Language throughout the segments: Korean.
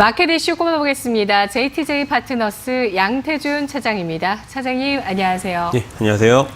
마켓 이슈 꼽아보겠습니다. JTJ 파트너스 양태준 차장입니다. 차장님, 안녕하세요. 네, 안녕하세요.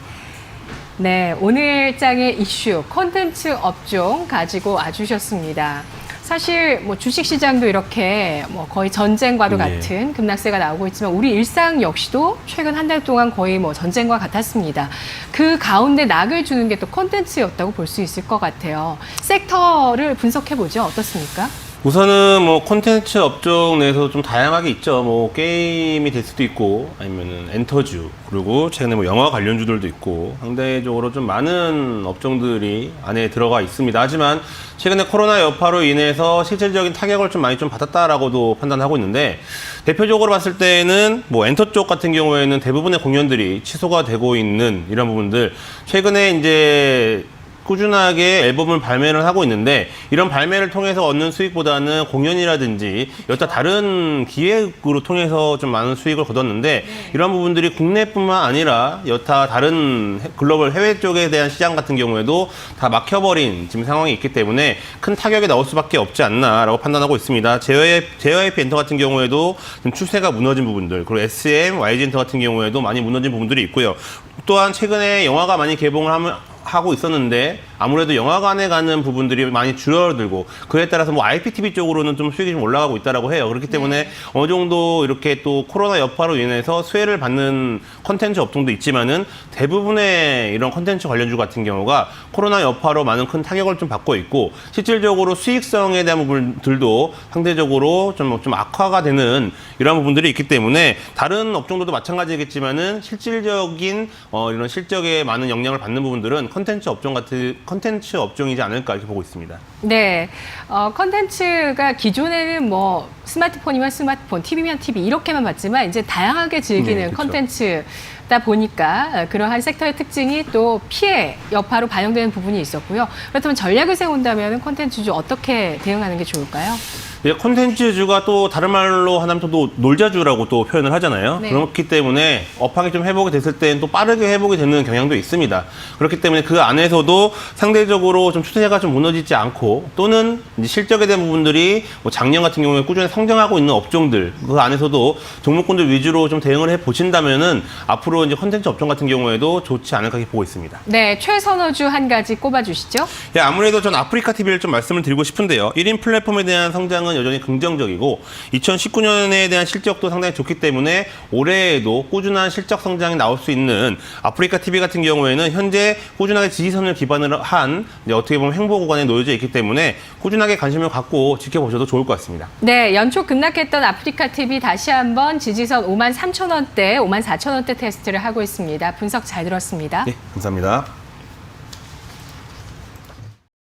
네, 오늘 장의 이슈, 콘텐츠 업종 가지고 와주셨습니다. 사실 뭐 주식시장도 이렇게 뭐 거의 전쟁과도 같은 급락세가 나오고 있지만 우리 일상 역시도 최근 한 달 동안 거의 뭐 전쟁과 같았습니다. 그 가운데 낙을 주는 게 또 콘텐츠였다고 볼 수 있을 것 같아요. 섹터를 분석해보죠. 어떻습니까? 우선은 뭐 콘텐츠 업종 내에서 좀 다양하게 있죠. 뭐 게임이 될 수도 있고 아니면은 엔터주, 그리고 최근에 뭐 영화 관련주들도 있고 상대적으로 좀 많은 업종들이 안에 들어가 있습니다. 하지만 최근에 코로나 여파로 인해서 실질적인 타격을 좀 많이 좀 받았다라고도 판단하고 있는데, 대표적으로 봤을 때는 뭐 엔터 쪽 같은 경우에는 대부분의 공연들이 취소가 되고 있는 이런 부분들, 최근에 이제 꾸준하게 앨범을 발매를 하고 있는데, 이런 발매를 통해서 얻는 수익보다는 공연이라든지 여타 다른 기획으로 통해서 좀 많은 수익을 거뒀는데, 이런 부분들이 국내뿐만 아니라 여타 다른 글로벌 해외 쪽에 대한 시장 같은 경우에도 다 막혀버린 지금 상황이 있기 때문에 큰 타격이 나올 수밖에 없지 않나라고 판단하고 있습니다. JYP 엔터 같은 경우에도 좀 추세가 무너진 부분들, 그리고 SM, YG 엔터 같은 경우에도 많이 무너진 부분들이 있고요. 또한 최근에 영화가 많이 개봉을 하고 있었는데 아무래도 영화관에 가는 부분들이 많이 줄어들고, 그에 따라서 뭐 IPTV 쪽으로는 좀 수익이 좀 올라가고 있다라고 해요. 그렇기 때문에 어느 정도 이렇게 또 코로나 여파로 인해서 수혜를 받는 컨텐츠 업종도 있지만은, 대부분의 이런 컨텐츠 관련주 같은 경우가 코로나 여파로 많은 큰 타격을 좀 받고 있고, 실질적으로 수익성에 대한 부분들도 상대적으로 좀 악화가 되는 이런 부분들이 있기 때문에, 다른 업종들도 마찬가지겠지만은 실질적인 이런 실적에 많은 영향을 받는 부분들은 컨텐츠 업종이지 않을까 이렇게 보고 있습니다. 네, 컨텐츠가 기존에는 뭐 스마트폰이면 스마트폰, TV면 TV 이렇게만 봤지만 이제 다양하게 즐기는 그렇죠. 컨텐츠다 보니까 그러한 섹터의 특징이 또 피해 여파로 반영되는 부분이 있었고요. 그렇다면 전략을 세운다면 컨텐츠주 어떻게 대응하는 게 좋을까요? 예, 콘텐츠주가 또 다른 말로 하면 또 놀자주라고 또 표현을 하잖아요. 네. 그렇기 때문에 업황이 좀 회복이 됐을 때는 또 빠르게 회복이 되는 경향도 있습니다. 그렇기 때문에 그 안에서도 상대적으로 좀 추세가 좀 무너지지 않고, 또는 이제 실적에 대한 부분들이 뭐 작년 같은 경우에 꾸준히 성장하고 있는 업종들, 그 안에서도 종목군들 위주로 좀 대응을 해 보신다면은 앞으로 이제 콘텐츠 업종 같은 경우에도 좋지 않을까 이렇게 보고 있습니다. 네, 최선호주 한 가지 꼽아주시죠. 예, 아무래도 전 아프리카 TV를 좀 말씀을 드리고 싶은데요. 1인 플랫폼에 대한 성장은 여전히 긍정적이고 2019년에 대한 실적도 상당히 좋기 때문에 올해에도 꾸준한 실적 성장이 나올 수 있는 아프리카 TV 같은 경우에는 현재 꾸준하게 지지선을 기반으로 한 어떻게 보면 횡보 구간에 놓여져 있기 때문에 꾸준하게 관심을 갖고 지켜보셔도 좋을 것 같습니다. 네, 연초 급락했던 아프리카 TV 다시 한번 지지선 53,000원대, 54,000원대 테스트를 하고 있습니다. 분석 잘 들었습니다. 네, 감사합니다.